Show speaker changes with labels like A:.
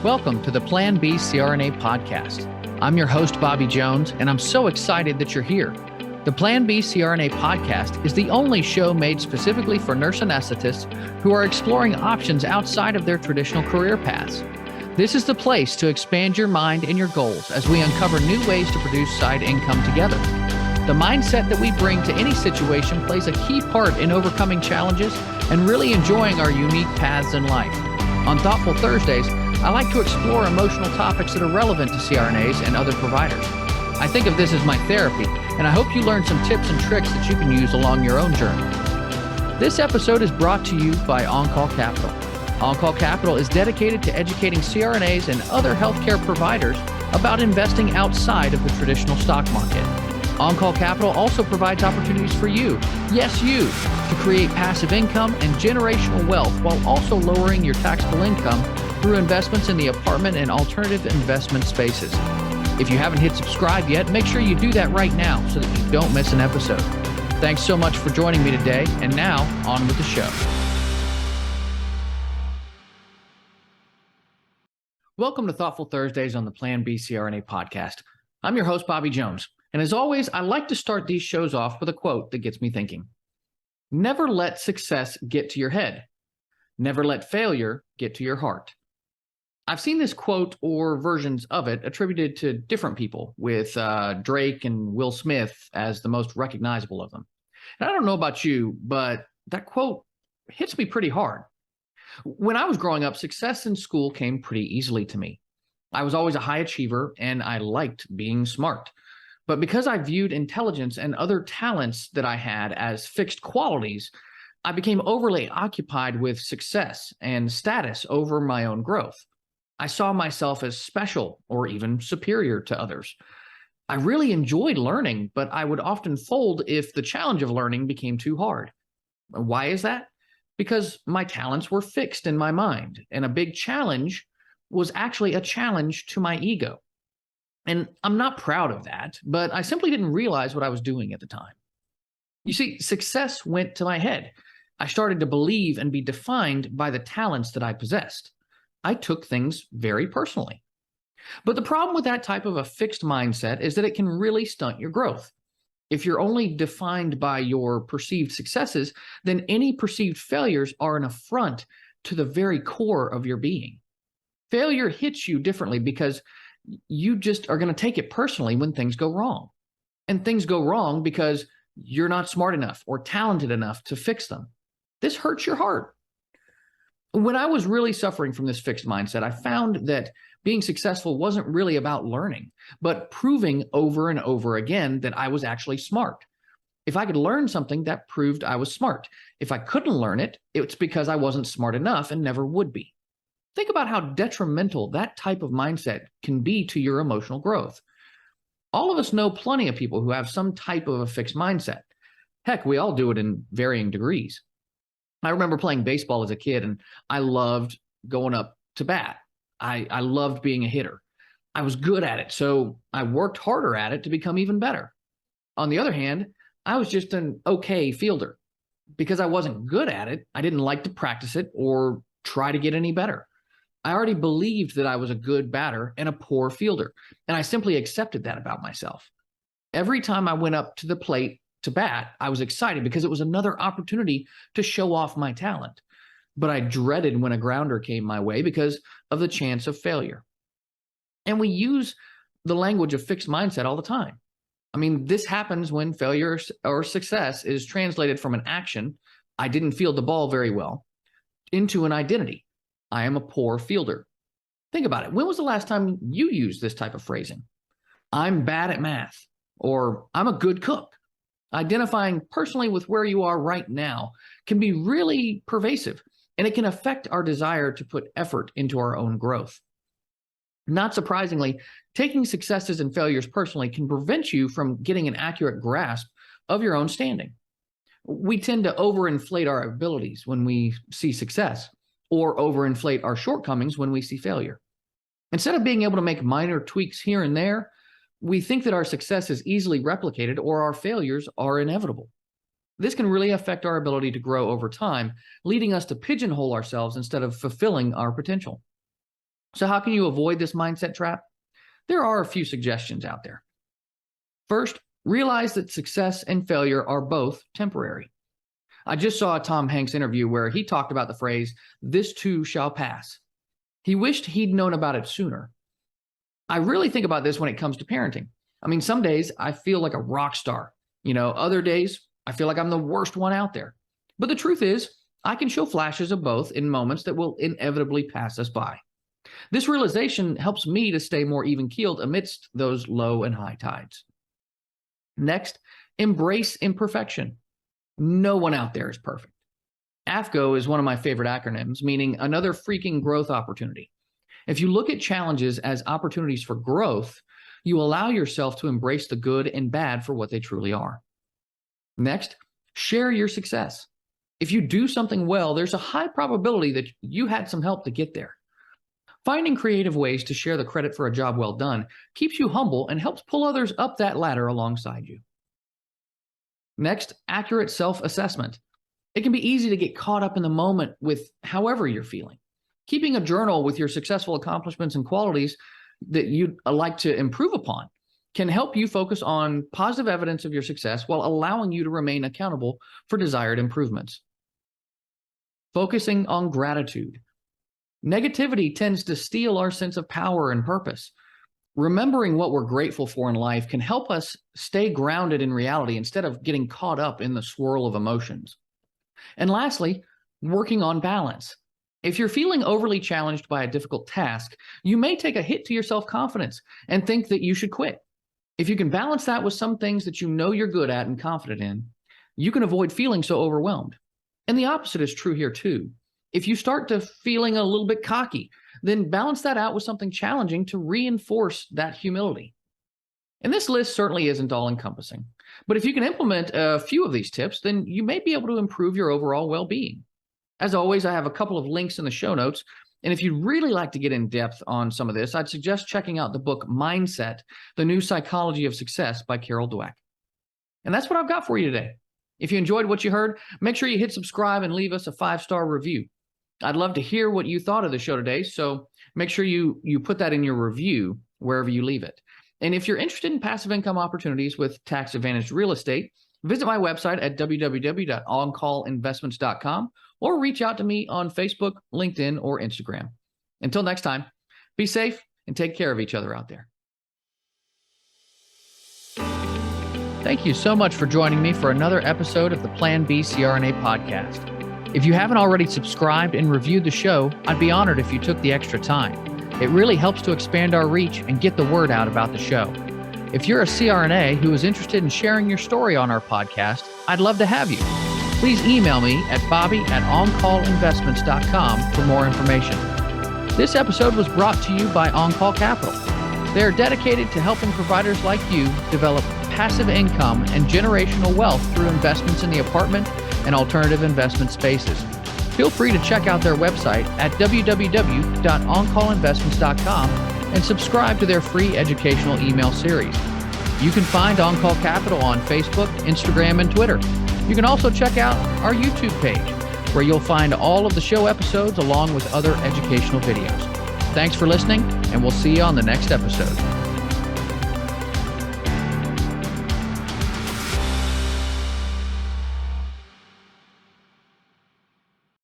A: Welcome to the Plan B CRNA podcast. I'm your host, Bobby Jones, and I'm so excited that you're here. The Plan B CRNA podcast is the only show made specifically for nurse anesthetists who are exploring options outside of their traditional career paths. This is the place to expand your mind and your goals as we uncover new ways to produce side income together. The mindset that we bring to any situation plays a key part in overcoming challenges and really enjoying our unique paths in life. On Thoughtful Thursdays, I like to explore emotional topics that are relevant to CRNAs and other providers. I think of this as my therapy, and I hope you learn some tips and tricks that you can use along your own journey. This episode is brought to you by On-Call Capital. On-Call Capital is dedicated to educating CRNAs and other healthcare providers about investing outside of the traditional stock market. On-Call Capital also provides opportunities for you, yes you, to create passive income and generational wealth while also lowering your taxable income through investments in the apartment and alternative investment spaces. If you haven't hit subscribe yet, make sure you do that right now so that you don't miss an episode. Thanks so much for joining me today, and now on with the show. Welcome to Thoughtful Thursdays on the Plan B CRNA podcast. I'm your host, Bobby Jones, and as always, I like to start these shows off with a quote that gets me thinking. Never let success get to your head. Never let failure get to your heart. I've seen this quote or versions of it attributed to different people, with Drake and Will Smith as the most recognizable of them. And I don't know about you, but that quote hits me pretty hard. When I was growing up, success in school came pretty easily to me. I was always a high achiever, and I liked being smart. But because I viewed intelligence and other talents that I had as fixed qualities, I became overly occupied with success and status over my own growth. I saw myself as special or even superior to others. I really enjoyed learning, but I would often fold if the challenge of learning became too hard. Why is that? Because my talents were fixed in my mind, and a big challenge was actually a challenge to my ego. And I'm not proud of that, but I simply didn't realize what I was doing at the time. You see, success went to my head. I started to believe and be defined by the talents that I possessed. I took things very personally. But the problem with that type of a fixed mindset is that it can really stunt your growth. If you're only defined by your perceived successes, then any perceived failures are an affront to the very core of your being. Failure hits you differently because you just are going to take it personally when things go wrong. And things go wrong because you're not smart enough or talented enough to fix them. This hurts your heart. When I was really suffering from this fixed mindset, I found that being successful wasn't really about learning, but proving over and over again that I was actually smart. If I could learn something, that proved I was smart. If I couldn't learn it, it's because I wasn't smart enough and never would be. Think about how detrimental that type of mindset can be to your emotional growth. All of us know plenty of people who have some type of a fixed mindset. Heck, we all do it in varying degrees. I remember playing baseball as a kid, and I loved going up to bat. I loved being a hitter. I was good at it, so I worked harder at it to become even better. On the other hand, I was just an okay fielder. Because I wasn't good at it, I didn't like to practice it or try to get any better. I already believed that I was a good batter and a poor fielder, and I simply accepted that about myself. Every time I went up to the plate to bat, I was excited because it was another opportunity to show off my talent. But I dreaded when a grounder came my way because of the chance of failure. And we use the language of fixed mindset all the time. I mean, this happens when failure or success is translated from an action, I didn't field the ball very well, into an identity, I am a poor fielder. Think about it. When was the last time you used this type of phrasing? I'm bad at math, or I'm a good cook. Identifying personally with where you are right now can be really pervasive, and it can affect our desire to put effort into our own growth. Not surprisingly, taking successes and failures personally can prevent you from getting an accurate grasp of your own standing. We tend to overinflate our abilities when we see success, or overinflate our shortcomings when we see failure. Instead of being able to make minor tweaks here and there, we think that our success is easily replicated or our failures are inevitable. This can really affect our ability to grow over time, leading us to pigeonhole ourselves instead of fulfilling our potential. So how can you avoid this mindset trap? There are a few suggestions out there. First, realize that success and failure are both temporary. I just saw a Tom Hanks interview where he talked about the phrase, "this too shall pass." He wished he'd known about it sooner. I really think about this when it comes to parenting. I mean, some days I feel like a rock star. Other days I feel like I'm the worst one out there. But the truth is, I can show flashes of both in moments that will inevitably pass us by. This realization helps me to stay more even-keeled amidst those low and high tides. Next, embrace imperfection. No one out there is perfect. AFGO is one of my favorite acronyms, meaning another freaking growth opportunity. If you look at challenges as opportunities for growth, you allow yourself to embrace the good and bad for what they truly are. Next, share your success. If you do something well, there's a high probability that you had some help to get there. Finding creative ways to share the credit for a job well done keeps you humble and helps pull others up that ladder alongside you. Next, accurate self-assessment. It can be easy to get caught up in the moment with however you're feeling. Keeping a journal with your successful accomplishments and qualities that you'd like to improve upon can help you focus on positive evidence of your success while allowing you to remain accountable for desired improvements. Focusing on gratitude. Negativity tends to steal our sense of power and purpose. Remembering what we're grateful for in life can help us stay grounded in reality instead of getting caught up in the swirl of emotions. And lastly, working on balance. If you're feeling overly challenged by a difficult task, you may take a hit to your self-confidence and think that you should quit. If you can balance that with some things that you know you're good at and confident in, you can avoid feeling so overwhelmed. And the opposite is true here too. If you start to feeling a little bit cocky, then balance that out with something challenging to reinforce that humility. And this list certainly isn't all-encompassing, but if you can implement a few of these tips, then you may be able to improve your overall well-being. As always, I have a couple of links in the show notes, and if you'd really like to get in depth on some of this, I'd suggest checking out the book Mindset, The New Psychology of Success by Carol Dweck. And that's what I've got for you today. If you enjoyed what you heard, make sure you hit subscribe and leave us a 5-star review. I'd love to hear what you thought of the show today, so make sure you put that in your review wherever you leave it. And if you're interested in passive income opportunities with tax-advantaged real estate, visit my website at www.oncallinvestments.com or reach out to me on Facebook, LinkedIn, or Instagram. Until next time, be safe and take care of each other out there. Thank you so much for joining me for another episode of the Plan B CRNA podcast. If you haven't already subscribed and reviewed the show, I'd be honored if you took the extra time. It really helps to expand our reach and get the word out about the show. If you're a CRNA who is interested in sharing your story on our podcast, I'd love to have you. Please email me at bobby@oncallinvestments.com for more information. This episode was brought to you by On-Call Capital. They are dedicated to helping providers like you develop passive income and generational wealth through investments in the apartment and alternative investment spaces. Feel free to check out their website at www.oncallinvestments.com and subscribe to their free educational email series. You can find On-Call Capital on Facebook, Instagram, and Twitter. You can also check out our YouTube page, where you'll find all of the show episodes along with other educational videos. Thanks for listening, and we'll see you on the next episode.